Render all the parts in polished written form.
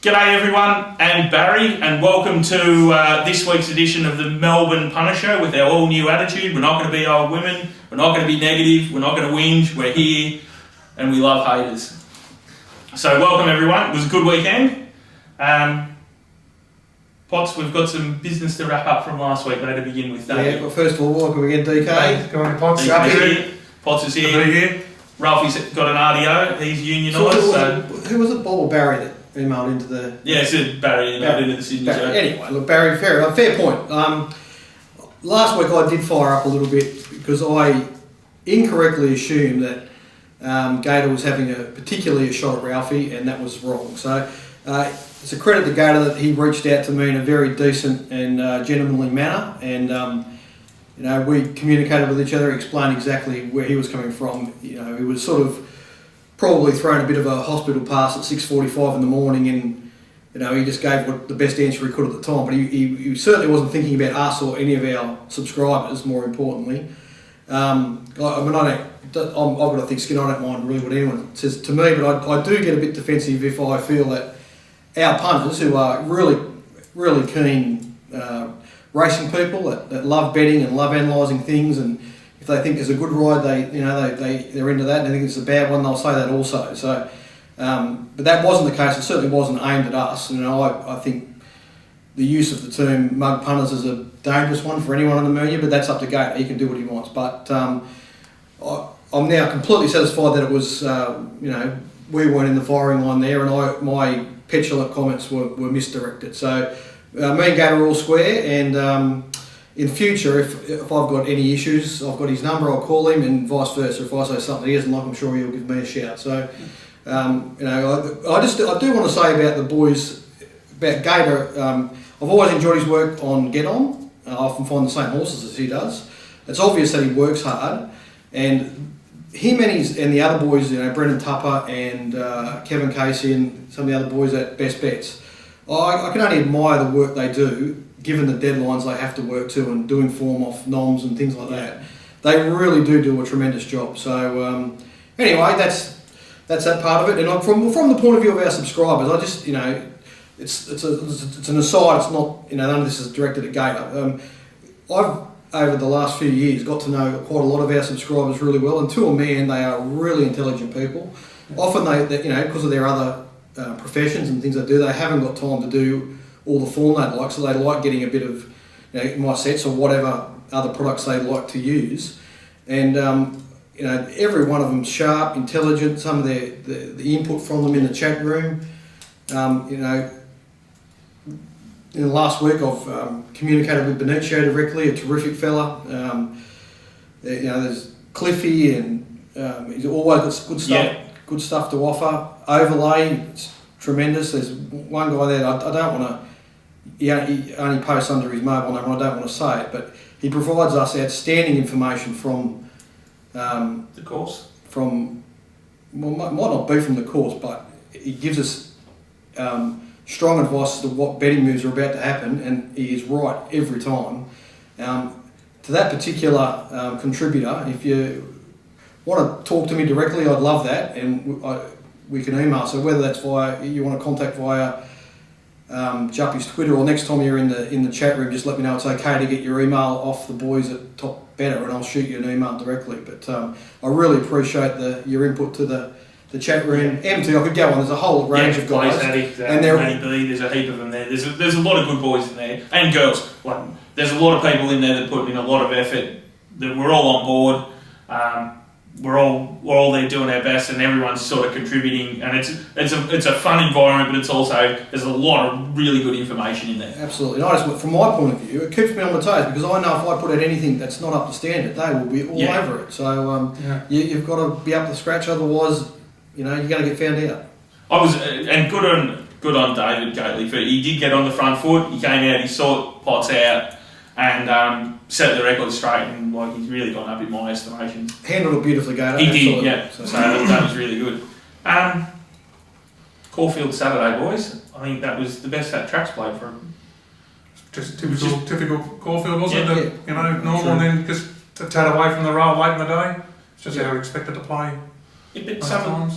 G'day everyone, and Barry, and welcome to this week's edition of the Melbourne Punters Show with our all-new attitude. We're not going to be old women, we're not going to be negative, we're not going to whinge, we're here, and we love haters. So welcome everyone, it was a good weekend. Potts, we've got some business to wrap up from last week, though, to begin with. Yeah, well, first of all, welcome again, DK. Go on, Potts. Potts is here. Ralphie's got an RDO, he's unionised. Who was it, Bob or Barry, that emailed into the... Yeah, it's Barry emailed into the Sydney show. Anyway, look, Barry, fair point. Last week I did fire up a little bit because I incorrectly assumed that Gator was having particularly a shot at Ralphie, and that was wrong. So it's a credit to Gator that he reached out to me in a very decent and gentlemanly manner, and we communicated with each other, explained exactly where he was coming from. He was sort of probably thrown a bit of a hospital pass at 6:45 in the morning, and he just gave the best answer he could at the time. But he certainly wasn't thinking about us or any of our subscribers. More importantly, I've got a thick skin. I don't mind really what anyone says to me, but I do get a bit defensive if I feel that our punters, who are really, really keen racing people that love betting and love analysing things, and if they think there's a good ride, they're into that, and they think it's a bad one, they'll say that also. So, but that wasn't the case. It certainly wasn't aimed at us. I think the use of the term mug punters is a dangerous one for anyone in the media, but that's up to Gator. He can do what he wants. But I'm now completely satisfied that it was, we weren't in the firing line there, and my petulant comments were misdirected. So me and Gator are all square, and in future, if I've got any issues, I've got his number, I'll call him, and vice versa. If I say something he doesn't like, I'm sure he'll give me a shout. So, I do want to say about the boys, about Gator, I've always enjoyed his work on Get On. I often find the same horses as he does. It's obvious that he works hard, and him and the other boys, Brendan Tupper and Kevin Casey and some of the other boys at Best Bets, I can only admire the work they do, given the deadlines they have to work to and doing form off noms and things like that. They really do a tremendous job. So anyway, that's that part of it. And from the point of view of our subscribers, I just it's an aside. It's not none of this is directed at Gator. I've over the last few years got to know quite a lot of our subscribers really well, and to a man, they are really intelligent people. Often they because of their other professions and things they do, they haven't got time to do all the form they like, so they like getting a bit of my sets or whatever other products they like to use, and every one of them's sharp, intelligent. Some of the input from them in the chat room, in the last week I've communicated with Benicio directly, a terrific fella. There's Cliffy, and he's always got good stuff. Yeah. Good stuff to offer. Overlay, it's tremendous. There's one guy there, I don't want to, he only posts under his mobile number, I don't want to say it, but he provides us outstanding information from the course? Might not be from the course, but he gives us strong advice as to what betting moves are about to happen, and he is right every time. To that particular contributor, if you want to talk to me directly, I'd love that, and we can email. So whether that's you want to contact via Juppy's Twitter, or next time you're in the chat room, just let me know it's okay to get your email off the boys at Top Better, and I'll shoot you an email directly. But I really appreciate your input to the chat room. MT, I could go on. There's a whole range of guys, and there's a heap of them there. There's a lot of good boys in there, and girls. There's a lot of people in there that put in a lot of effort. That we're all on board. We're all there doing our best, and everyone's sort of contributing, and it's a fun environment, but it's also there's a lot of really good information in there. Absolutely, and from my point of view, it keeps me on my toes, because I know if I put out anything that's not up to standard, they will be all over it. So you've got to be up to scratch, otherwise, you're going to get found out. I was and good on David Gately, for he did get on the front foot. He came out, he sorted Potts out, and set the record straight, and he's really gone up in my estimation. Handled it beautifully, Gator. He did, yeah. So that was really good. Caulfield Saturday, boys. I think that was the best that track's played for him. Just typical Caulfield, wasn't it? Normal, and then just a tad away from the rail late in the day. It's just how we expected to play. Yeah, but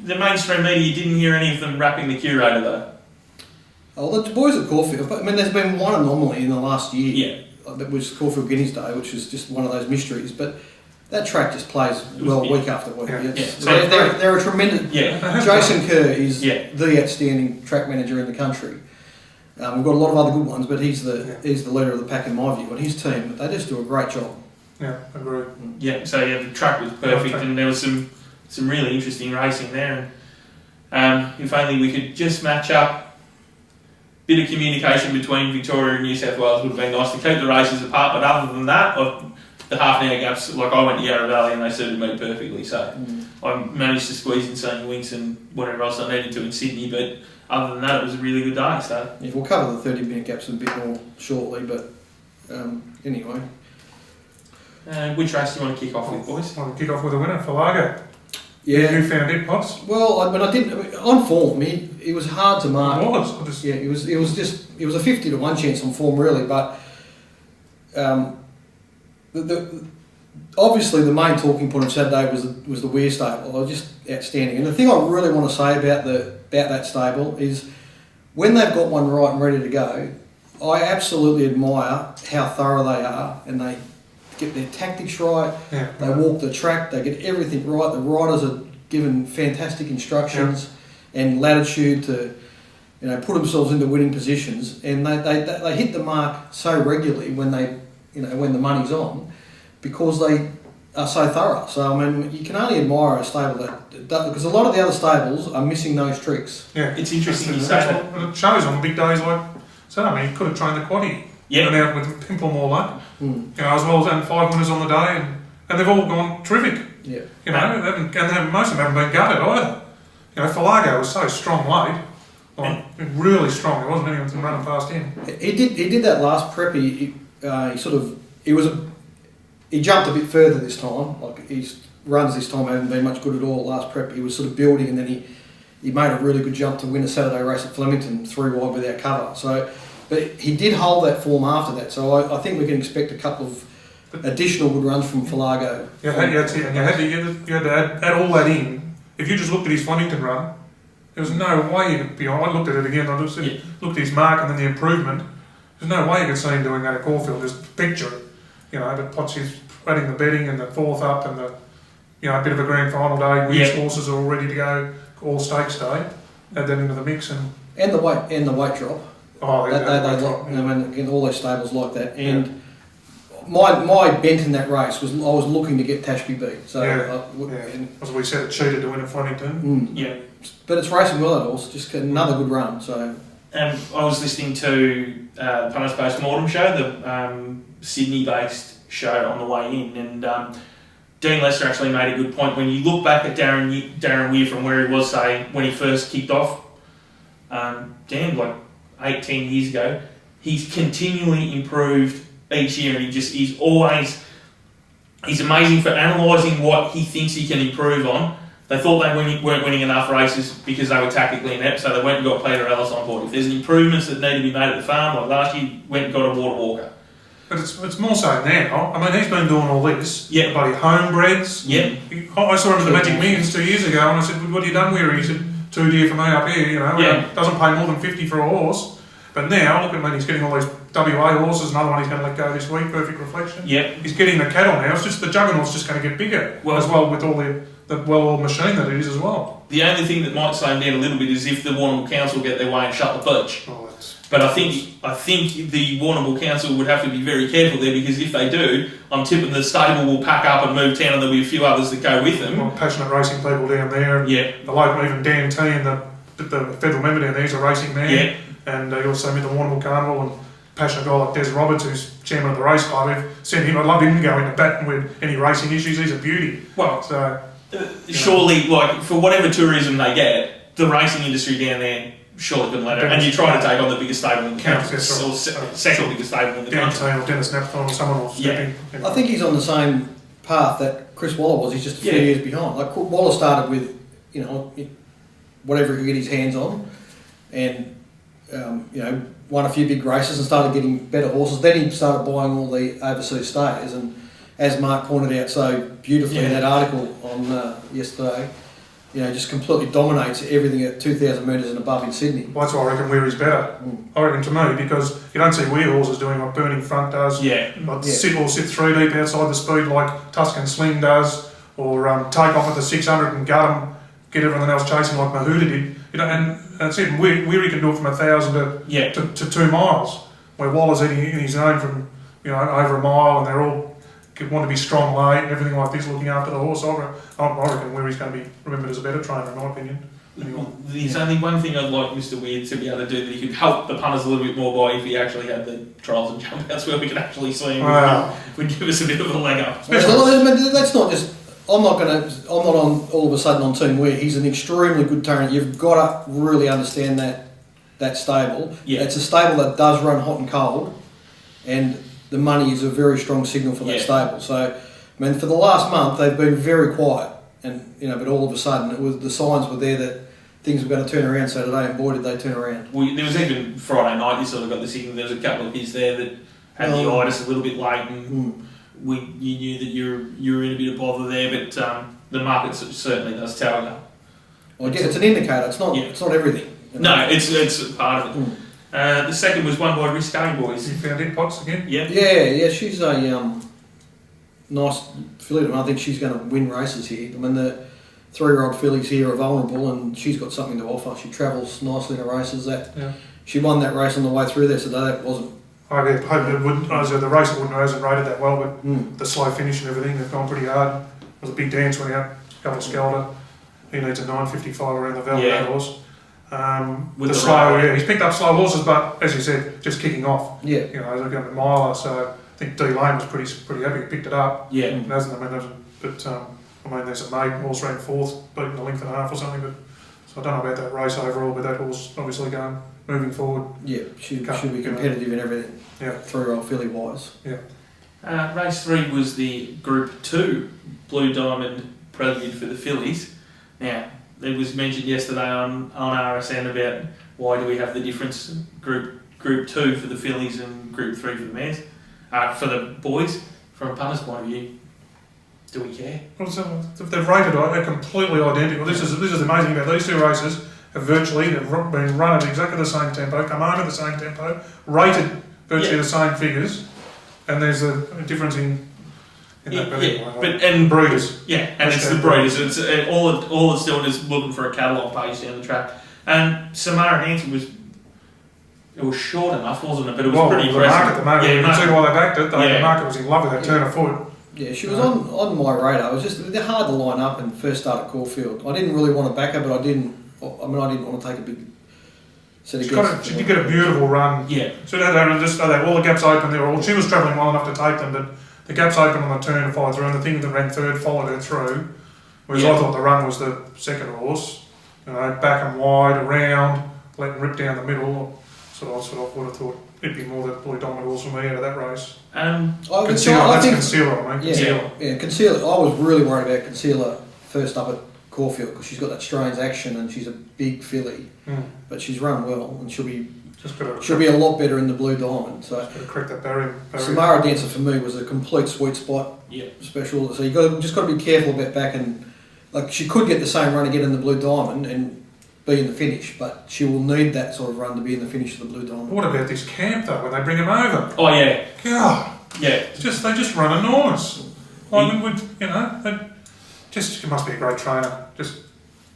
the mainstream media didn't hear any of them rapping the curator though. Oh, the boys at Caulfield, but I mean, there's been one anomaly in the last year. Yeah. That was Caulfield Guineas Day, which was just one of those mysteries. But that track just plays week after week. Yeah. They're a tremendous. Yeah. Jason Kerr is the outstanding track manager in the country. We've got a lot of other good ones, but he's the leader of the pack in my view, and his team, they just do a great job. Yeah, agree. Yeah, so the track was perfect, and there was some really interesting racing there. And if only we could just match up. Bit of communication between Victoria and New South Wales would have been nice to keep the races apart, but other than that, the half an hour gaps, like I went to Yarra Valley and they suited me perfectly, so I managed to squeeze in seeing Winks and whatever else I needed to in Sydney, but other than that, it was a really good day. So yeah, we'll cover the 30-minute gaps a bit more shortly, but anyway. Which race do you want to kick off with, boys? I want to kick off with a winner, Falago. Yeah. You found it, Potts? Well, I didn't. On form, it was hard to mark. It was. It was a 50-1 chance on form, really. But obviously the main talking point of Saturday was the Weir stable. It was just outstanding. And the thing I really want to say about that stable is when they've got one right and ready to go, I absolutely admire how thorough they are, and they get their tactics right, they walk the track, they get everything right, the riders are given fantastic instructions and latitude to put themselves into winning positions, and they hit the mark so regularly when when the money's on, because they are so thorough. So I mean, you can only admire a stable that because a lot of the other stables are missing those tricks. Yeah, it's interesting you say that. It shows on big days like Saturday. I mean, he could have trained the quaddie. Yeah. And out with Pimple more luck. As well as having 5 winners on the day, and they've all gone terrific. Yeah. Most of them haven't been gutted either. Falago was so strong late, really strong. There wasn't anyone running past him. He did that last prep. He jumped a bit further this time. Like his runs this time haven't been much good at all. Last prep he was sort of building, and then he made a really good jump to win a Saturday race at Flemington 3 wide without cover. So. But he did hold that form after that, so I think we can expect a couple of additional good runs from Falago. You had to add all that in. If you just looked at his Flemington run, there was no way you could be on. I looked at it again, I looked at his mark and then the improvement. There's no way you could see him doing that at Caulfield, just picture it. But Potts is adding the betting and the fourth up and the a bit of a grand final day, Weir's horses are all ready to go, all stakes day. Add that into the mix and the weight drop. Oh, all those stables like that, and my bent in that race was I was looking to get Tashby beat. So as we said, it cheated to win at Flemington. But it's racing well at all. Just another good run. So I was listening to Punters Post Mortem show, the Sydney-based show on the way in, and Dean Lester actually made a good point. When you look back at Darren Weir from where he was, say, when he first kicked off, like 8-10 years ago, he's continually improved each year, and he's amazing for analysing what he thinks he can improve on. They thought they weren't winning enough races because they were tactically inept, so they went and got Peter Ellis on board. If there's improvements that need to be made at the farm, like last year, went and got a Water Walker. But it's more so now. I mean, he's been doing all this. Yeah. Bloody homebreds. Yeah. I saw him at the Magic Millions 2 years ago, and I said, "What have you done, Weary?" He said, "2 deer for me up here. Doesn't pay more than 50 for a horse." But now, look at him, he's getting all these WA horses, another one he's going to let go this week, Perfect Reflection. Yeah. He's getting the cattle now, it's just the juggernaut's just going to get bigger, as well with all the well-oiled machine that it is as well. The only thing that might slow him down a little bit is if the Warrnambool Council get their way and shut the beach. But I think the Warrnambool Council would have to be very careful there, because if they do, I'm tipping the stable will pack up and move town, and there'll be a few others that go with them. Well, passionate racing people down there. Yeah. The local, even Dan T and the federal member down there is a racing man. Yeah. And you also meet the Warrnambool Carnival, and passionate guy like Des Roberts, who's chairman of the race club. We've sent him. I'd love him to go into bat with any racing issues. He's a beauty. Well, surely, like for whatever tourism they get, the racing industry down there surely couldn't let it. And you try to take on the biggest stable in the country, or second biggest stable in the country. Or Dennis Napthon or someone will step in. I think he's on the same path that Chris Waller was. He's just a few years behind. Like Waller started with, whatever he could get his hands on, and won a few big races and started getting better horses. Then he started buying all the overseas stayers, and as Mark pointed out so beautifully in that article on yesterday, just completely dominates everything at 2,000 metres and above in Sydney. Well, that's why I reckon Weary's better. I reckon to me, because you don't see Weir horses doing what Burning Front does. Sit 3 deep outside the speed like Tuscan Sling does, or take off at the 600 and gut 'em, get everything else chasing like Mahuda did. And that's it. Weary can do it from 1,000 to 2 miles, where Waller's in his own from over a mile, and they're all want to be strong late and everything like this, looking after the horse. I reckon Weary's going to be remembered as a better trainer, in my opinion. There's only one thing I'd like Mr. Weird to be able to do that he could help the punters a little bit more by if he actually had the trials and jump outs where we could actually see him. Would give us a bit of a leg up. That's not just. I'm not on all of a sudden on Team Weir. He's an extremely good trainer. You've got to really understand that stable. Yeah. It's a stable that does run hot and cold, and the money is a very strong signal for that stable. So, for the last month they've been very quiet, and but all of a sudden the signs were there that things were going to turn around Saturday, and boy did they turn around. Well, there was even Friday night you sort of got the signal. There was a couple of his there that had the itis a little bit late, and you knew that you were in a bit of bother there, but the market certainly does tell you. Well, it's an indicator. It's not everything. No, it's part of it. The second was won by Risque Boys. You found it, Potts, again? Yeah. She's a nice filly, and I think she's going to win races here. The 3-year-old fillies here are vulnerable, and she's got something to offer. She travels nicely in her races. She won that race on the way through there, so that wasn't. I hope it wouldn't. The race wouldn't have rated that well, but the slow finish and everything, they've gone pretty hard. It was a big dance when he had Couple Skelter. He needs a 9.55 around the Velvet that horse. With the slow, he's picked up slow horses, but as you said, just kicking off. Yeah. They're going to Miler, so I think D Lane was pretty happy he picked it up. Yeah. It hasn't. There's a maiden horse ran 4th, beating a length and a half or something. But so I don't know about that race overall, but that horse obviously moving forward. Yeah, should be competitive in everything. Yeah. 3-year-old filly wise. Yeah. Race 3 was the Group 2 Blue Diamond Prelude for the fillies. Now, it was mentioned yesterday on RSN about why do we have the difference Group 2 for the fillies and Group 3 for the mares, for the boys. From a punter's point of view, do we care? Well, so they've rated it completely identical. This is amazing about these 2 races. They've been run at exactly the same tempo, come home at the same tempo, rated virtually the same figures, and there's a difference in that. Breeders. Yeah, and it's the breeders. It's all it's doing is looking for a catalogue page down the track. And Samara Nancy was short enough, wasn't it? But it was pretty impressive. The market, you can see why they backed it. The market was in love with that turn of foot. Yeah, she was on my radar. It was they're hard to line up and first start at Caulfield. I didn't really want to back her, but I didn't want to take a big set of guesses. She did get a beautiful run. Yeah. So they had all the gaps open. She was travelling well enough to take them, but the gaps open on the turn to follow through, and the thing that ran 3rd followed her through. Whereas I thought the run was the second horse. Back and wide, around, letting rip down the middle. So I would have thought it'd be more the Blue Diamond horse for me out of that race. Concealer, Concealer. I was really worried about Concealer first up at Caulfield because she's got that strange action and she's a big filly, but she's run well and she'll be a lot better in the Blue Diamond. So correct that barrier. Samara Dancer for me was a complete sweet spot. Special. So just got to be careful about back and she could get the same run again in the Blue Diamond and be in the finish, but she will need that sort of run to be in the finish of the Blue Diamond. What about this camp though, when they bring him over? Oh yeah. God. Yeah. They just run enormous. It must be a great trainer. Just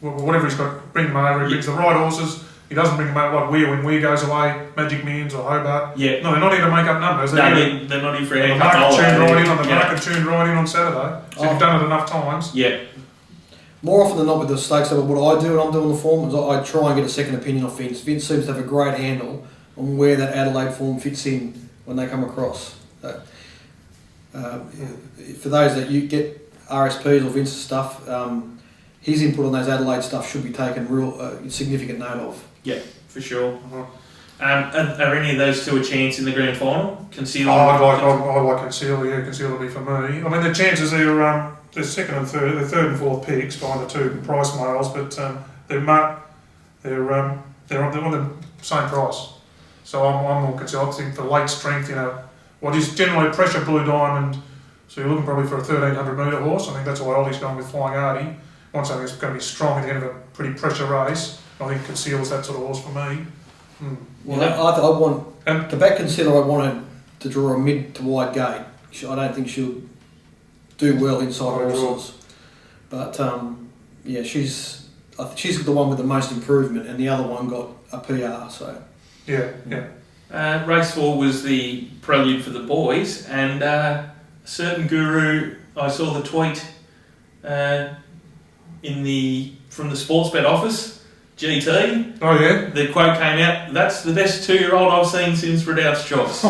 whatever he's got, bring him over. He brings the right horses. He doesn't bring them over like Weir when Weir goes away, Magic Millions or Hobart. Yeah. No, they're not here to make up numbers. They're not here for a market tuned right in on Saturday. So you've done it enough times. Yeah. More often than not with the stakes, what I do when I'm doing the form is I try and get a second opinion off Vince. Vince seems to have a great handle on where that Adelaide form fits in when they come across. For those that you get RSPs or Vince's stuff, his input on those Adelaide stuff should be taken real significant note of. Yeah, for sure. Are any of those 2 a chance in the grand final? Concealer? I like Concealer. Yeah, Concealer will be for me. The chances are they're second and third. They're 3rd and 4th picks behind the 2 price males, but they're on the same price. So I'm more Concealer. I think the late strength, what is generally a pressure Blue Diamond. So you're looking probably for a 1,300 metre horse. I think that's why Ollie's going with Flying Artie. want something that's going to be strong at the end of a pretty pressure race. I think Conceal's that sort of horse for me. Well, I want to back Conceal. I wanted to draw a mid to wide gate. I don't think she'll do well inside horses, but yeah, she's the one with the most improvement, and the other one got a PR. So yeah. Race 4 was the prelude for the boys, and a certain guru. I saw the tweet from the Sportsbet office. GT. Oh yeah. The quote came out. That's the best 2-year-old I've seen since Redoubt's Choice. So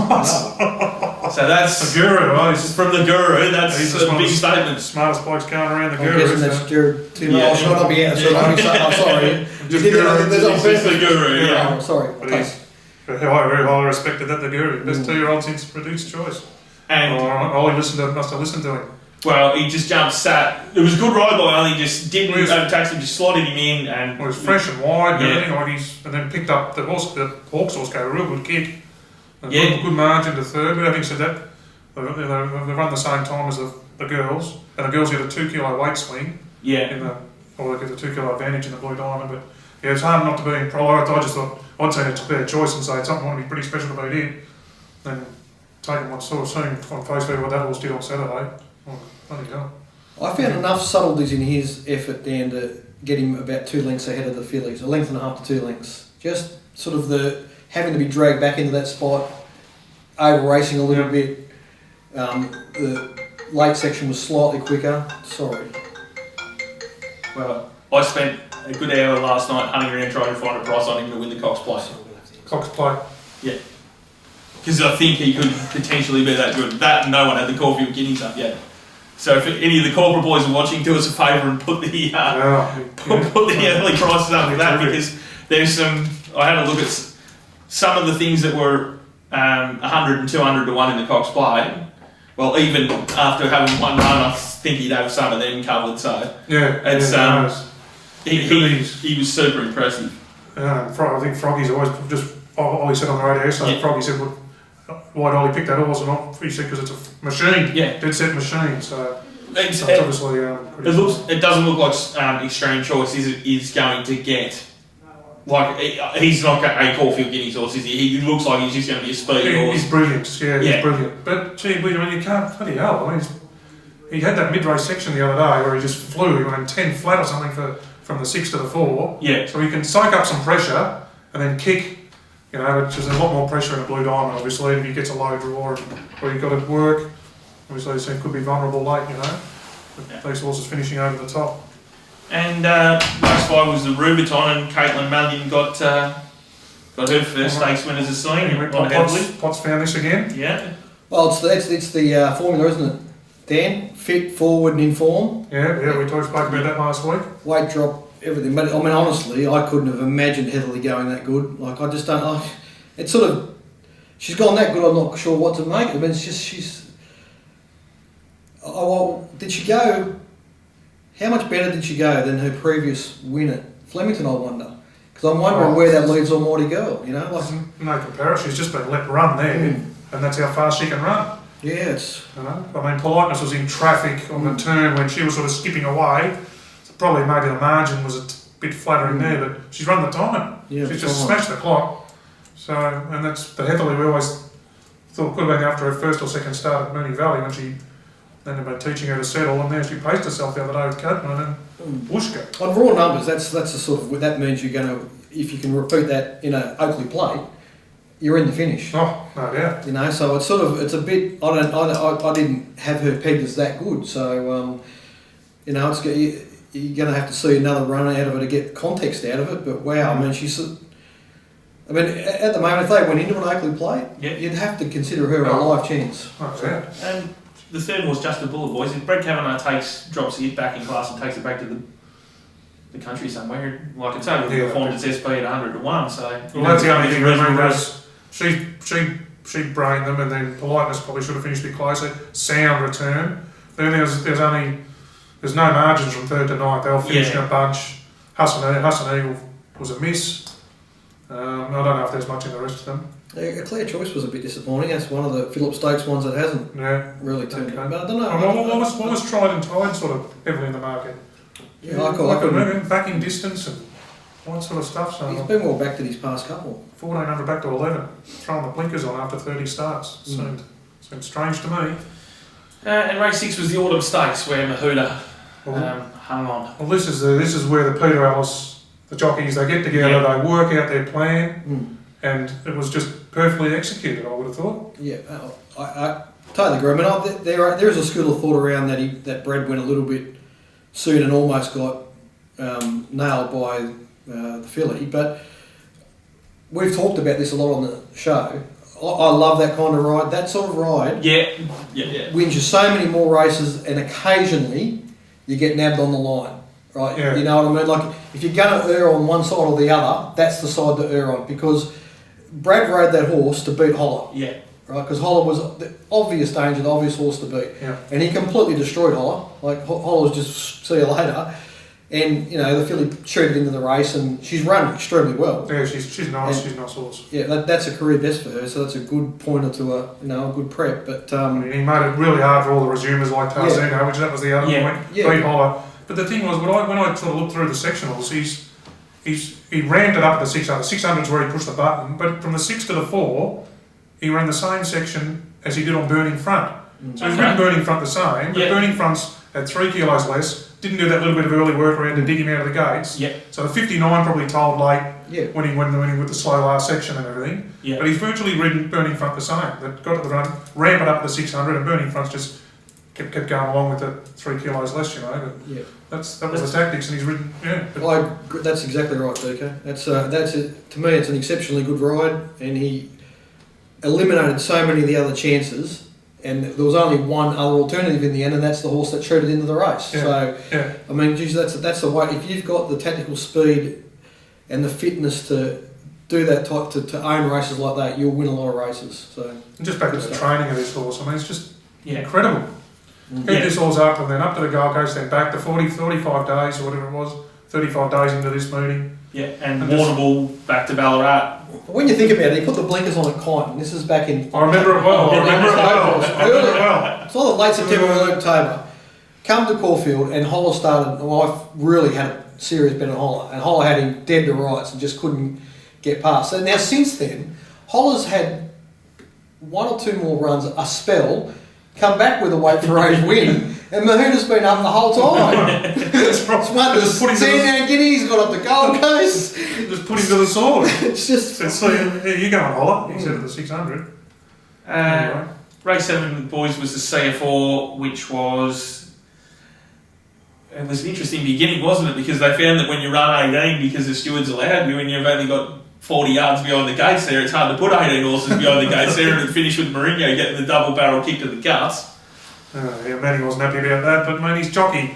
that's the guru. Oh, from the guru. That's a big statement. Smartest blokes going around the I'm guru. guessing that's Jared too. Yeah. Should not be out. So I'm sorry. Just guru. This the guru. Yeah. I'm sorry. Very highly respected that the guru. Best 2-year-old since Redoub's Choice. And Ollie must have listened to him. Well, he just jumped, sat. It was a good ride by Ollie. Just didn't overtake him. Just slotted him in, and it was fresh and wide. And then picked up the horse. The Hawks horse gave a real good kick. Good margin to third. But having said that, they run the same time as the girls, and the girls get a 2 kilo weight swing. Yeah. Or they get a 2 kilo advantage in the Blue Diamond. But yeah, it's hard not to be in pro. I just thought I'd say it's a fair choice and say it's something I want to be pretty special to beat in. Then taking what sort of seeing on face value what that horse did on Saturday. Oh, bloody hell. I found enough subtleties in his effort, Dan, to get him about 2 lengths ahead of the fillies, a length and a half to 2 lengths. Just sort of the having to be dragged back into that spot, over racing a little bit. The late section was slightly quicker. Sorry. Well, I spent a good hour last night hunting around trying to find a price on him to win the Cox Plate. Cox Plate. Yeah. Because I think he could potentially be that good. That and no one had the Caulfield guineas up yet. So if any of the corporate boys are watching, do us a favour and put the put the early prices up for that, because there's some. I had a look at some of the things that were 100 and 200 to 1 in the Cox Plate. Well, even after having one run, I think he'd have some of them covered. So it's he was super impressive. I think Froggy's always just. Ollie said on the radio, so Froggy said, why'd Ollie pick that horse? And he said, because it's a machine. Yeah. Dead set machine. So it's obviously it doesn't look like Extreme Choice is going to get. Like, he's not a Caulfield Guineas horse, is he? He looks like he's just going to be a speed horse. He's brilliant, he's brilliant. But, gee, you can't, bloody hell. I mean, he had that mid-race section the other day where he just flew. He went 10 flat or something from the 6 to the 4. Yeah. So he can soak up some pressure and then kick. Which is a lot more pressure in a Blue Diamond, obviously, if he gets a low draw where you've got to work. Obviously, he could be vulnerable late, But these horses finishing over the top. And race 5 was the Rubiton, and Caitlin Mallion got her first stakes win as a senior. Potts found this again. Yeah. Well, it's the formula, isn't it, Dan? Fit, forward, and in form. Yeah, we spoke about that last week. Weight drop, everything. But I mean, honestly, I couldn't have imagined Heatherly going that good. Like, I just don't. It's sort of. She's gone that good. I'm not sure what to make. I mean, it's just she's. Oh well, did she go? How much better did she go than her previous win at Flemington? I wonder, because I'm wondering where that leaves Almighty Girl. No comparison. She's just been let run there, and that's how fast she can run. Yeah, it's. I mean, Politeness was in traffic on the turn when she was sort of skipping away. Probably maybe the margin was a bit flattering there, but she's run the time. Yeah, she's just smashed the clock. So, and that's the Heatherly we always thought could have been after her first or second start at Moonee Valley when she then had been teaching her to settle, and there she paced herself the other day with Copeland and Bushka. On raw numbers, that's the sort of that means you're going to, if you can repeat that in an Oakley Plate, you're in the finish. Oh, no doubt. So it's sort of it's a bit. I didn't have her pegged as that good, so it's. You're going to have to see another run out of her to get context out of it. But wow, I mean, at the moment, if they went into an Oakley Plate, you'd have to consider her a live chance. And the third was Just a Bullet, boys. If Brett Kavanagh drops it back in class and takes it back to the country somewhere, like it's only performed its SP at 100 to 1, so. Well, that's the only thing she brained them, and then Politeness probably should have finished a bit closer. Sound return. Then there's no margins from 3rd to 9th. They were finishing a bunch. Husson Eagle was a miss. I don't know if there's much in the rest of them. A Clear Choice was a bit disappointing. That's one of the Phillip Stakes ones that hasn't really turned out. But I don't know. What was Tried and Tide sort of heavily in the market? Yeah, I could remember backing distance and all that sort of stuff. So he's been well backed in his past couple. 1400 back to 11, throwing the blinkers on after 30 starts. Seemed strange to me. And race 6 was the Autumn Stakes where Mahuda hung on. Well, this is where the Peter Ellis, the jockeys, they get together, they work out their plan, and it was just perfectly executed, I would have thought. Yeah, I totally agree. I mean, there is a school of thought around that Brad went a little bit soon and almost got nailed by the filly, but we've talked about this a lot on the show. I love that kind of ride. That sort of ride wins you so many more races, and occasionally you get nabbed on the line, right? Yeah. You know what I mean? Like, if you're going to err on one side or the other, that's the side to err on, because Brad rode that horse to beat Holler. Yeah. Right? Because Holler was the obvious danger, the obvious horse to beat. Yeah. And he completely destroyed Holler. Like, Holler was just, see you later. And, you know, the filly shooted into the race, and she's run extremely well. Yeah, she's nice. And, she's nice horse. Yeah, that's a career best for her, so that's a good pointer to a good prep. But He made it really hard for all the resumers like Tarzino, which that was the other point. Yeah. Beat Holler. But the thing was, when I sort of looked through the sectionals, he ramped it up to the 600. 600's where he pushed the button, but from the 6 to the 4, he ran the same section as he did on Burning Front. So he's ridden Burning Front the same, but Burning Front's had 3 kilos less, didn't do that little bit of early work around to dig him out of the gates. Yeah. So the 59 probably told late yeah. when he went with the slow last section and everything. Yeah. But he's virtually ridden Burning Front the same. That got to the run, ramp it up to the 600, and Burning Front's just kept going along with the 3 kilos less, you know. But that was the tactics, and he's ridden. Yeah. That's exactly right, DK. To me, it's an exceptionally good ride, and he eliminated so many of the other chances. And there was only one other alternative in the end, and that's the horse that shredded into the race. Yeah. So, I mean, geez, that's the way. If you've got the technical speed and the fitness to do that type to own races like that, you'll win a lot of races. So, and just back to the training of this horse, I mean, it's just Yeah. incredible. Keep this horse up and then up to the Gold Coast, then back to 45 days or whatever it was, 35 days into this meeting. Yeah, and Warrnambool back to Ballarat. When you think about it, he put the blinkers on at Kyneton. This is back in... I remember it well. It's all late September, early October. Come to Caulfield, and Holler started... Well, I really had a serious bet on Holler, and Holler had him dead to rights and just couldn't get past. So now, since then, Holler's had 1 or 2 more runs, a spell, come back with a weight for age win, and Mahuda's been up the whole time. It's won the Sandown Guineas, got up the Gold Coast. Just put him to the sword. It's just... So, here you going, Holler. He said at the 600. Anyway. Race 7, boys, was the CF4, which was... It was an interesting beginning, wasn't it? Because they found that when you run 18, because the stewards allowed you, and you've only got 40 yards behind the gates there, it's hard to put 18 horses behind the gates there, and it finished with Mourinho getting the double barrel kick to the guts. Manny wasn't happy about that, but man, he's jockey.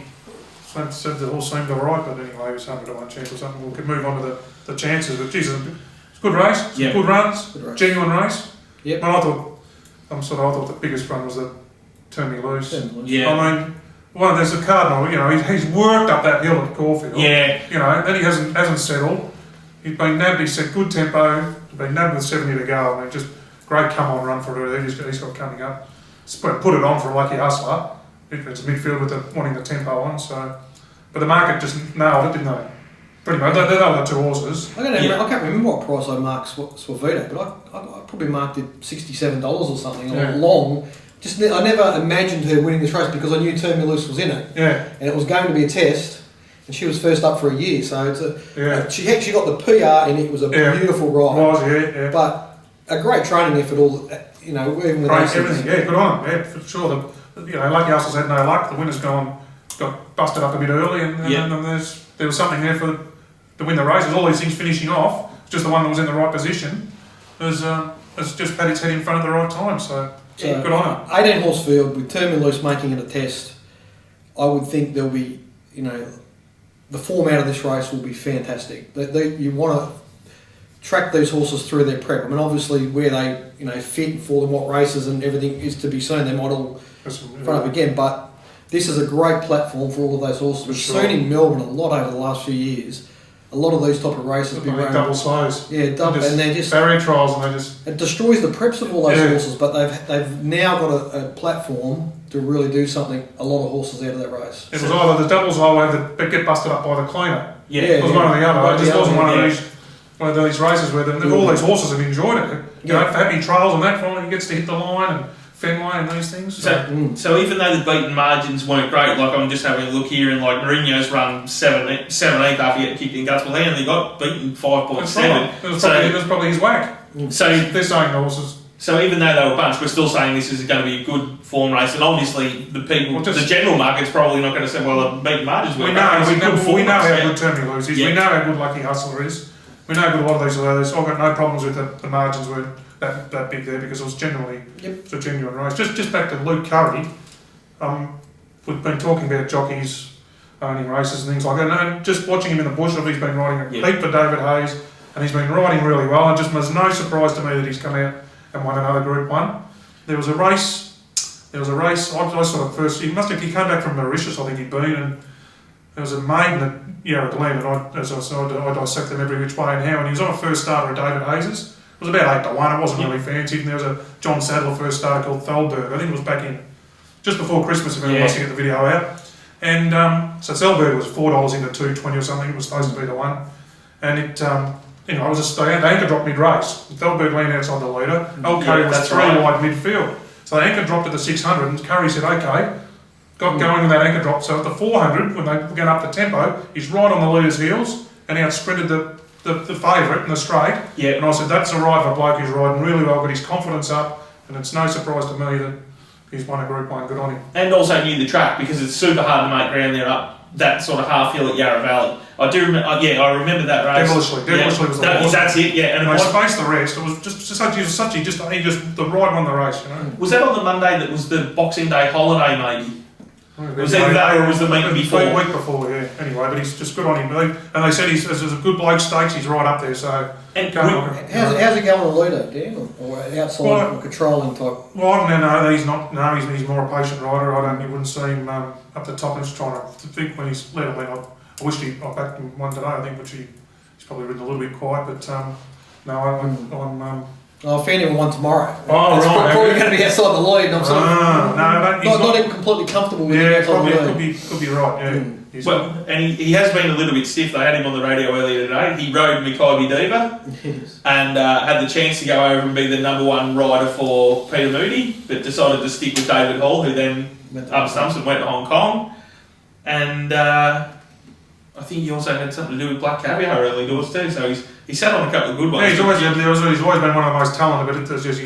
Said the horse seemed alright, but anyway, it was 100 to 1 chance or something. We'll move on to the chances, but Jesus, it's a good race, good runs, genuine race. Yep. And I thought the biggest run was the Turn Me Loose. Yeah. I mean, there's a Cardinal, you know, he's worked up that hill at Caulfield. Yeah. You know, then he hasn't settled. He's been nabbed, he's set good tempo, been nabbed with 70 to go. I mean, just great come on run for it. He's got coming up. Put it on for a lucky hustler. It's a midfield with wanting the tempo on, so. But the market just nailed it, didn't they? Pretty much. They were the 2 horses. I can't remember what price I marked Suavito, but I probably marked it $67 or something, or long. I never imagined her winning this race because I knew Turn Me Loose was in it. Yeah. And it was going to be a test, and she was first up for a year, so she actually got the PR, and it was a beautiful ride. It was, yeah. But a great training effort, you know, even with everything, good on him, for sure. Lucky Hustle's had no luck. The winner's got busted up a bit early, and there was something there to win the races. All these things finishing off, just the one that was in the right position has just had its head in front at the right time. So good on him. 18 horse field with Turn Me Loose making it a test. I would think there'll be, you know, the format of this race will be fantastic. You want to track these horses through their prep. I mean, obviously, where they, you know, fit for them, what races and everything is to be seen. They might all front up again, but this is a great platform for all of those horses. We've seen in Melbourne a lot over the last few years. A lot of these type of races be run double slows. Yeah, double, and they're just barrier trials, and they just it destroys the preps of all those horses. But they've now got a platform to really do something, a lot of horses out of that race. It was either the doubles I had that get busted up by the cleaner. Yeah, It was one or the other. It just wasn't one of these races where all these horses have enjoyed it. You know, for Happy Trails and that, finally he gets to hit the line, and Fenway and these things. So even though the beaten margins weren't great, like I'm just having a look here, and like Mourinho's run 17th after getting kicked in guts, well, he only got beaten 5.7. It was probably his whack. So they're saying the horses. So even though they were bunched, we're still saying this is going to be a good form race, and obviously the people, the general market's probably not going to say, well, the beaten margins were. We know how good Termy Lewis is. We know how good Lucky Hustler is. We know how good a lot of these others. I've got no problems with the margins were that big there because it was generally it's a genuine race. Just back to Luke Curry. We've been talking about jockeys owning races and things like that. And just watching him in the bush, he's been riding a heap for David Hayes, and he's been riding really well. And just there's no surprise to me that he's come out and won another Group 1. There was a race. I sort of first. He came back from Mauritius, I think he'd been, and there was a maiden at Yarra Glen, and as I said, I dissect them every which way and how. And he was on a first starter at David Hayes's. It was about 8-1. It wasn't really fancied. And there was a John Sadler first starter called Thalberg. I think it was back in just before Christmas, if anyone wants to get the video out. And so Thalberg was $4 into $2.20 or something. It was supposed to be the one, and it. It was the anchor dropped mid-race. Thalberg leaned outside the leader. Old Curry was wide midfield. So the anchor dropped at the 600, and Curry said, okay, got going with that anchor drop. So at the 400, when they get up the tempo, he's right on the leader's heels, and outsprinted the favourite in the straight. Yeah. And I said, that's a ride for a bloke who's riding really well, got his confidence up, and it's no surprise to me that he's won a Group 1. Good on him. And also knew the track, because it's super hard to make ground there up that sort of half hill at Yarra Valley. I do remember, I remember that race. Devilishly was the horse. That's it, yeah. And they spaced the rest. It was just the ride won the race, you know. Was that on the Monday that was the Boxing Day holiday, maybe? Was it that, or was the meeting before? The week before, yeah. Anyway, but he's just good on him. And they said there's a good bloke stakes, he's right up there, so... And how's it going on the leader, Dan? Or outside or controlling type? Well, I don't know. He's not. No, he's more a patient rider. You wouldn't see him up the top. I'm just trying to think when he's let him in. I wished I backed him one today, I think, which he's probably ridden a little bit quiet, but no, I'm I found him one tomorrow. Oh, it's right. Probably going to be outside the lead, and I'm sort of not even completely comfortable with him outside the lead. Could be right, yeah. Well, and he has been a little bit stiff. They had him on the radio earlier today. He rode Makybe Diva and had the chance to go over and be the number 1 rider for Peter Moody, but decided to stick with David Hall, who then up stumps and went to Hong Kong. And I think he also had something to do with Black Caviar early doors too, so he sat on a couple of good ones. Yeah, he's always been one of the most talented, but it's just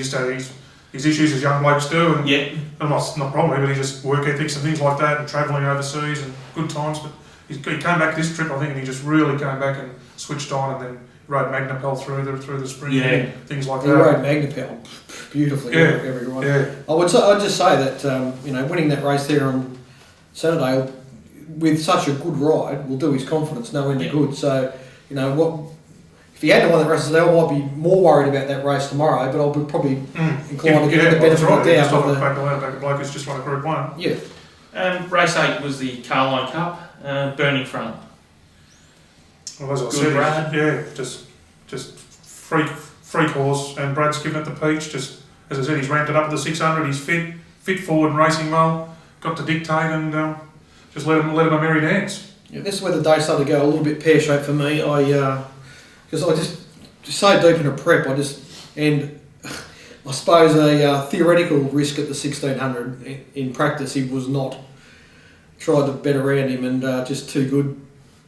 his issues as young blokes do, and not probably, but he just work ethics and things like that, and travelling overseas and good times. But he came back this trip, I think, and he just really came back and switched on, and then rode Magnapel through the spring and things like that. He rode Magnapel beautifully every ride. Yeah. I'd just say that winning that race there on Saturday with such a good ride will do his confidence no end of good. So if he had to win that race, I might be more worried about that race tomorrow, but I'll be probably inclined to give him the benefit of the doubt. Back a bloke who's just won a Group 1. Yeah. Race 8 was the Carlyon Cup, Burning Front. Well, as I said, just freak horse, and Brad's given it the peach. Just as I said, he's ramped it up to the 600. He's fit forward and racing well. Got to dictate and just let him a merry dance. Yeah, this is where the day started to go a little bit pear-shaped for me. Because I just so deep into prep, and I suppose a theoretical risk at the 1600. In practice, he was not. Tried to bet around him, and just too good.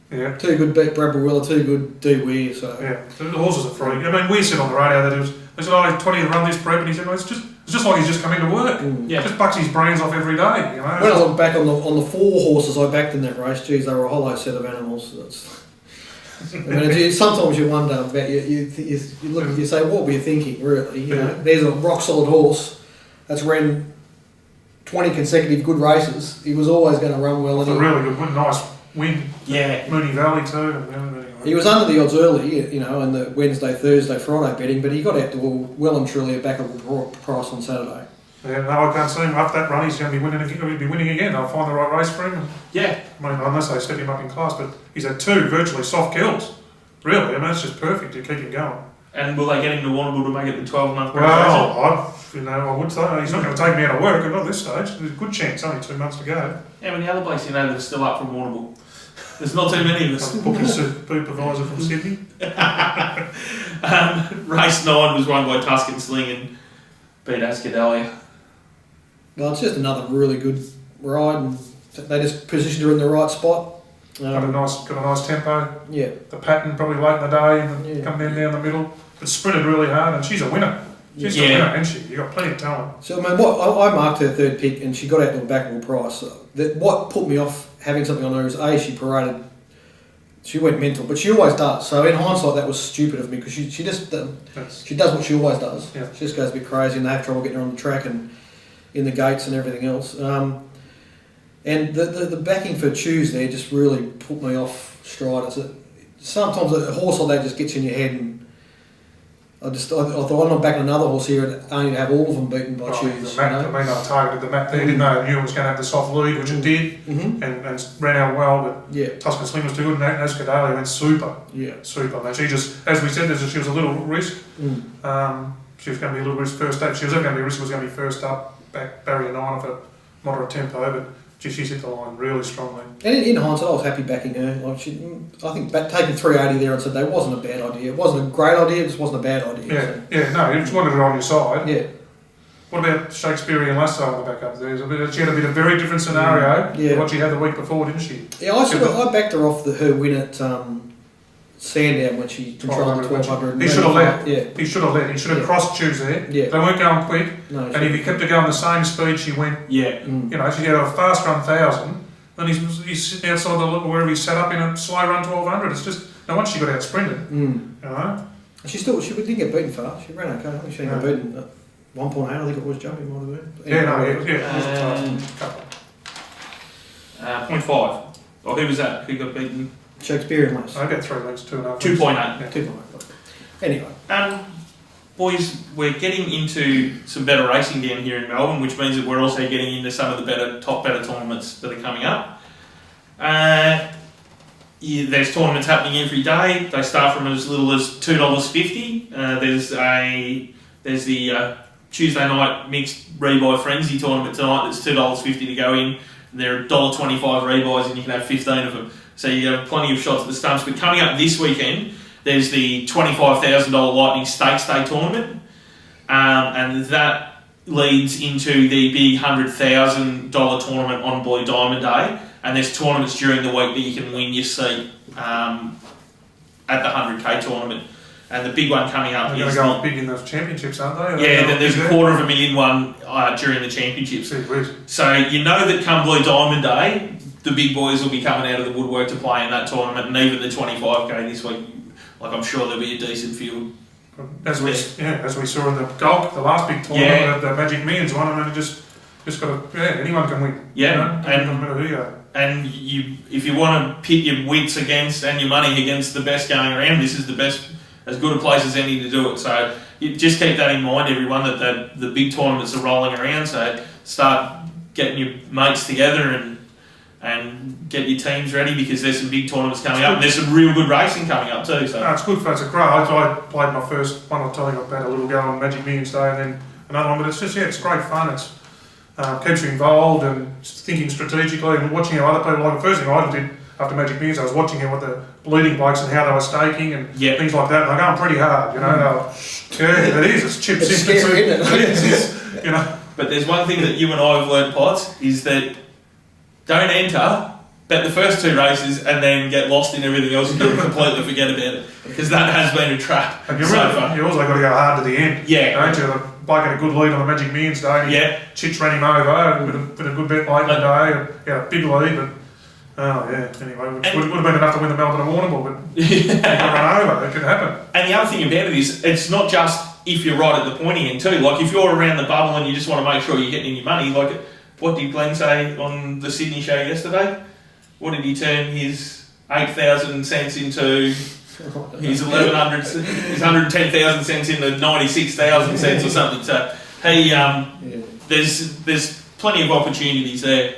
Yeah. Too good beat Brad Willer, too good D Weir. So yeah, the horses are freak. I mean, we said on the radio that they said, 20 to run this prep, and he said, it's just like he's just come into work. Just bucks his brains off every day. When I look back on the 4 horses I backed in that race, geez, they were a hollow set of animals. Sometimes you wonder about you look and you say, what were you thinking, really? There's a rock solid horse that's ran 20 consecutive good races. He was always going to run well. It's a really good win, nice win. Yeah, Mooney Valley too. He was under the odds early, in the Wednesday, Thursday, Friday betting, but he got out to well and truly a backable price on Saturday. Yeah, no, I can't see him after that run. He's going to be winning. He'll be winning again. They'll find the right race for him. I mean, unless they step him up in class, but he's had 2 virtually soft kills. Really, I mean, it's just perfect to keep him going. And will they get him to Warrnambool to make it the 12-month Well, I would say he's not going to take me out of work, not at this stage. There's a good chance, only 2 months to go. How many other blokes that are still up from Warrnambool? There's not too many of us. Booking supervisor from Sydney. Race 9 was won by Tuscan Sling and beat Ascadelia. Well, it's just another really good ride, and they just positioned her in the right spot. Got a nice tempo. Yeah. The pattern probably late in the day, and then come down the middle. But sprinted really hard, and she's a winner. She's a winner, isn't she? You've got plenty of talent. So, I mean, I marked her third pick, and she got out to a backable price. So what put me off having something on her is she paraded. She went mental, but she always does. So in hindsight, that was stupid of me because she just she does what she always does. Yeah. She just goes a bit crazy, and they have trouble getting her on the track and in the gates and everything else. And the backing for Tuesday just really put me off stride. Sometimes a horse like that just gets in your head, and I thought I'm not backing another horse here and only to have all of them beaten by Tuesday. I mean, I targeted the map there. Didn't know it was going to have the soft lead, which it did, and ran out well. But Tuscan Sling was too good, and Ascadelia went super. Man, she just, as we said, she was a little risk. She was going to be a little risk first up. She was ever going to be risk. Was going to be first up, back barrier 9 of a moderate tempo, but she's hit the line really strongly. And in hindsight, I was happy backing her. I think taking 380 there and said that wasn't a bad idea. It wasn't a great idea, it just wasn't a bad idea. No, you just wanted it on your side. Yeah. What about Shakespearean Lasso on the back up there? She had a bit of very different scenario to what she had the week before, didn't she? Yeah, I backed her off her win at Sandown when she controlled the 1200. He should have let. He should have let. He should have crossed Tuesday. They weren't going quick. No, and if he kept her going the same speed she went, she had a fast run 1000. Then he's sitting outside wherever he sat up in a slow run 1200. It's just no wonder she got out sprinted. She didn't get beaten far. She ran okay. I think she didn't get beaten at 1.8. I think it was Jumpy might have been. 0.5. Oh, who was that? Who got beaten? Shakespearean Lasso. I got 3 lengths, 2.5. 2.8. 2.8. Anyway. Boys, we're getting into some better racing down here in Melbourne, which means that we're also getting into some of the top tournaments that are coming up. There's tournaments happening every day. They start from as little as $2.50. There's the Tuesday night mixed rebuy frenzy tournament tonight. That's $2.50 to go in. There are $1.25 rebuys, and you can have 15 of them. So you have plenty of shots at the stumps. But coming up this weekend, there's the $25,000 Lightning Stakes Day tournament, and that leads into the big $100,000 tournament on Blue Diamond Day. And there's tournaments during the week that you can win your seat at the 100K tournament. And the big one coming up is... They're going to go big in the championships, aren't they? Then there's a $250,000 one during the championships. So you know that come Blue Diamond Day, the big boys will be coming out of the woodwork to play in that tournament, and even the 25K this week. I'm sure there'll be a decent field. As we saw in the golf, the last big tournament, the Magic Millions one, and just got to, anyone can win. And if you want to pit your wits against and your money against the best going around, this is the best, as good a place as any to do it. So you just keep that in mind, everyone, that the big tournaments are rolling around. So start getting your mates together and get your teams ready, because there's some big tournaments coming up, and there's some real good racing coming up too. So it's good for it's a great. I played my first one. I'll tell you about a little go on Magic Millions Day, and then another one. But it's just it's great fun. It's keeps you involved and thinking strategically and watching how other people. Like the first thing I did after Magic Millions, I was watching what the leading blokes and how they were staking and things like that. And they're going pretty hard, it is. It's chips in. Scary, isn't it? It is. But there's one thing that you and I have learned, Potts, is that don't enter, bet the first 2 races, and then get lost in everything else and completely forget about it, because that has been a trap. And you also got to go hard to the end. Don't you? The bloke had a good lead on the Magic Millions Day. Chits ran him over with a good bet late in the day. He had a big lead, but anyway, which would have been enough to win the Melbourne and Warrnambool, but he got run over. It could happen. And the other thing about it is, it's not just if you're right at the pointy end too. Like if you're around the bubble and you just want to make sure you're getting your money, like what did Glenn say on the Sydney show yesterday? What did he turn his 8,000 cents into? His 110,000 cents into 96,000 cents or something. So there's plenty of opportunities there.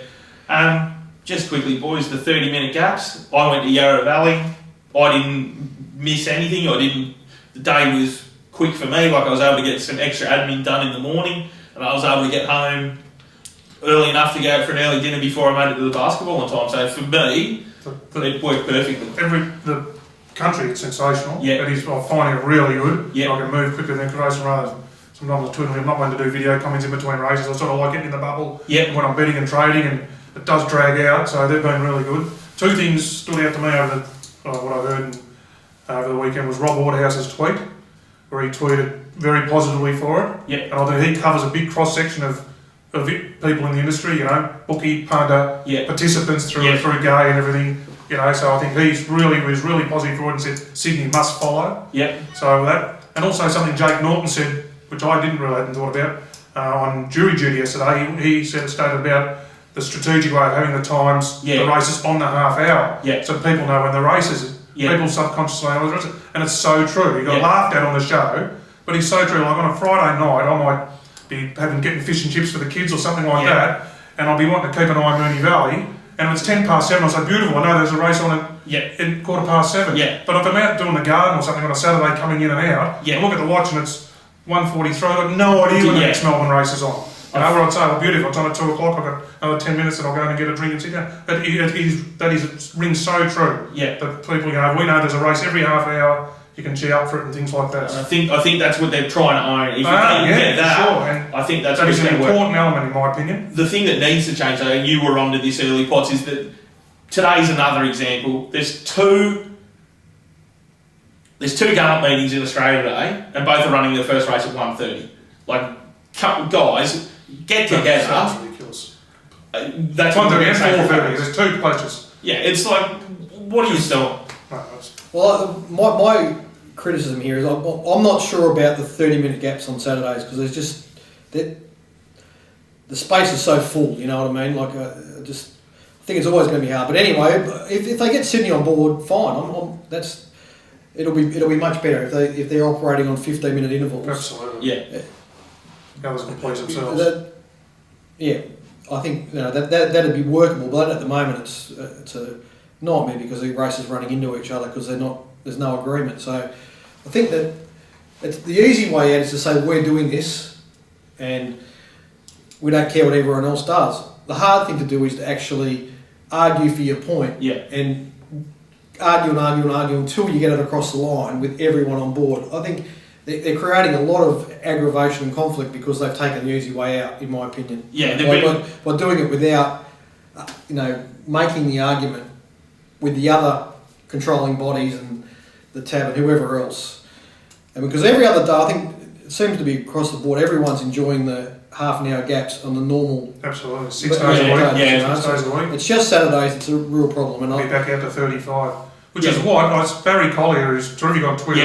Just quickly, boys, the 30-minute gaps. I went to Yarra Valley. I didn't miss anything. The day was quick for me. Like I was able to get some extra admin done in the morning, and I was able to get home early enough to go out for an early dinner before I made it to the basketball on time. So for me, it worked perfectly. The country, it's sensational. Yeah. It is, I'm finding it really good. Yeah. I can move quicker than racing rather than sometimes twiddling. I'm not one to do video comments in between races. I sort of like getting in the bubble when I'm betting and trading, and it does drag out, so they've been really good. Two things stood out to me over what I heard over the weekend was Rob Waterhouse's tweet, where he tweeted very positively for it. Yep. And I think he covers a big cross-section of people in the industry, bookie, punter, participants through gay and everything, so I think he was really positive for it and said Sydney must follow. Yep. So that, and also something Jake Norton said, which I didn't really hadn't thought about, on jury duty yesterday, he stated about the strategic way of having the times, the races on the half hour, so people know when the race is. People subconsciously know the races, and it's so true. He got laughed at on the show, but he's so true. Like on a Friday night, I might be getting fish and chips for the kids or something like that, and I'll be wanting to keep an eye on Moonee Valley, and if it's 7:10, I'll say, beautiful, I know there's a race on at 7:15. Yeah. But if I'm out doing the garden or something on a Saturday coming in and out, I look at the watch and it's 1:43, I've got no idea when the next Melbourne race is on. Where I'd say, well, beautiful, it's on at 2 o'clock, I've got another 10 minutes and I'll go in and get a drink and sit down. It rings so true. Yeah. That people we know there's a race every half hour, you can gee up for it and things like that. I think that's what they're trying to own. If you can get that, sure. I think that's that is an important element in my opinion. The thing that needs to change, though, and you were onto this early, Potts, is that today's another example. There's two gun-up meetings in Australia today, and both are running their first race at 1:30. Like, guys, get together. That's ridiculous. That's 1:30 and 4:30. There's two places. Yeah, it's like, what are you doing? Well, my criticism here is I'm not sure about the 30-minute gaps on Saturdays because there's just the space is so full. You know what I mean? Like, I think it's always going to be hard. But anyway, if they get Sydney on board, fine. It'll be much better if they're operating on 15-minute intervals. Absolutely. Yeah. Others can please themselves. I think that'd be workable. But at the moment, it's a nightmare because the races running into each other because there's no agreement. So I think that the easy way out is to say we're doing this and we don't care what everyone else does. The hard thing to do is to actually argue for your point and argue until you get it across the line with everyone on board. I think they're creating a lot of aggravation and conflict because they've taken the easy way out, in my opinion. Yeah, by doing it without, making the argument with the other controlling bodies and the tab and whoever else. And because every other day, I think it seems to be across the board, everyone's enjoying the half an hour gaps on the normal. Absolutely, 6 days a week. 6 days a week. It's just Saturdays. It's a real problem. And I'll be back out to 35. Which is what Barry Collier, who's terrific on Twitter,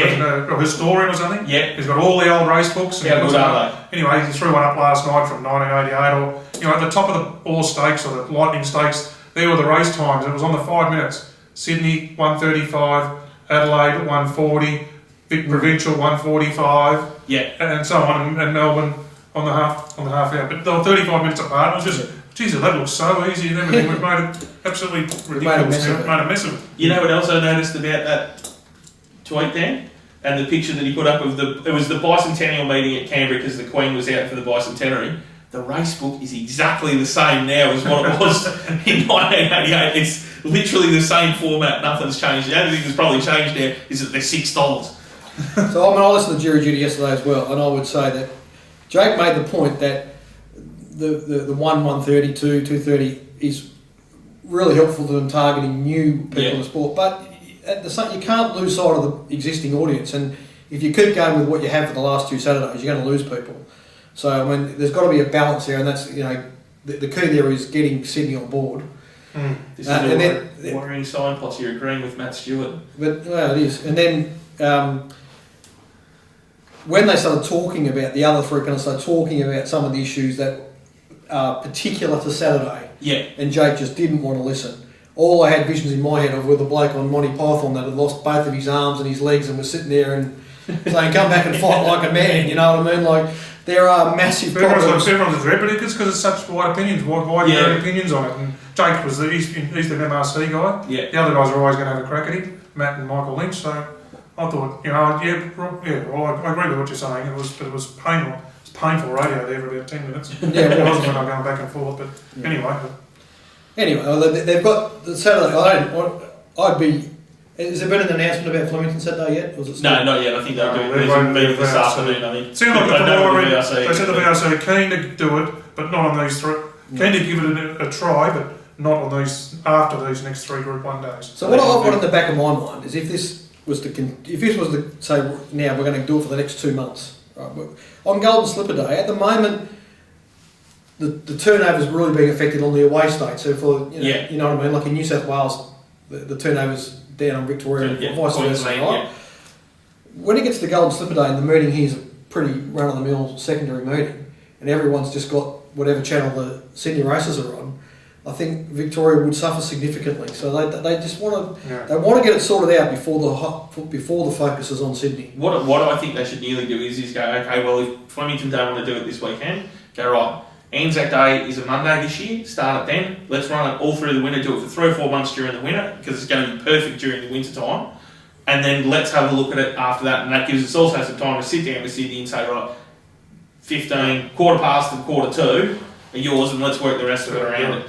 a historian or something. Yeah. He's got all the old race books. Good are they? Anyway, he threw one up last night from 1988, or at the top of the All Stakes or the Lightning Stakes. There were the race times. It was on the 5 minutes. Sydney 1:35, Adelaide 1:40, Vic Provincial 1:45, and so on, and Melbourne on the half hour. But they were 35 minutes apart. It was just. Jesus, that looks so easy and everything. We've made it absolutely ridiculous. We've made a mess of it. You know what else I noticed about that tweet, Dan? And the picture that he put up of it was the bicentennial meeting at Canberra because the Queen was out for the bicentenary. The race book is exactly the same now as what it was in 1988. It's literally the same format. Nothing's changed. The only thing that's probably changed now is that they're $6. So I listened to jury duty yesterday as well, and I would say that Jake made the point that the 1:30, 2:30 is really helpful to them targeting new people in the sport. But at the same, you can't lose sight of the existing audience. And if you keep going with what you have for the last two Saturdays, you're going to lose people. So I mean, there's got to be a balance there, and that's the key there is getting Sydney on board. This is worrying sign, Potts. You're agreeing with Matt Stewart. But it is. And then when they started talking about the other three panels, started talking about some of the issues that particular to Saturday, and Jake just didn't want to listen. All I had visions in my head of were the bloke on Monty Python that had lost both of his arms and his legs and was sitting there and saying, "Come back and fight like a man." You know what I mean? Like there are massive problems. Everyone's read, but it's because it's such wide opinions, wide opinions on it. And Jake he's the MRC guy. Yeah. The other guys are always going to have a crack at him, Matt and Michael Lynch. So I thought, well, I agree with what you're saying. It was painful. It's painful radio there for about 10 minutes. Yeah, It wasn't when I was going back and forth, but anyway. Anyway, they've got the Saturday. I'd be. Has there been an announcement about Flemington Saturday yet? Or was it still? No, not yet. I think they'll do. There's a meeting this afternoon. I think. Sound like They they said the VRC are keen to do it, but not on these three. Keen to give it a try, but not on these after these next 3 Group 1 days. So what I've got in the back of my mind is if this was to say now we're going to do it for the next 2 months. Right? On Golden Slipper Day, at the moment, the turnover's really being affected on the away state. So for you know what I mean, like in New South Wales, the turnover's down on Victoria, and vice versa, right? Yeah. When it gets to Golden Slipper Day, and the meeting here is a pretty run-of-the-mill secondary meeting, and everyone's just got whatever channel the Sydney races are on, I think Victoria would suffer significantly. So they just want to get it sorted out before the focus is on Sydney. What I think they should nearly do is go, okay, well, if Flemington don't want to do it this weekend, go right. Anzac Day is a Monday this year. Start it then. Let's run it all through the winter. Do it for 3 or 4 months during the winter because it's going to be perfect during the winter time. And then let's have a look at it after that. And that gives us also some time to sit down with Sydney and say, right, 15, quarter past and quarter 2 are yours, and let's work the rest of it around it.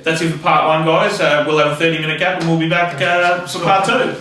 That's it for part 1, guys. We'll have a 30-minute gap and we'll be back for part 2.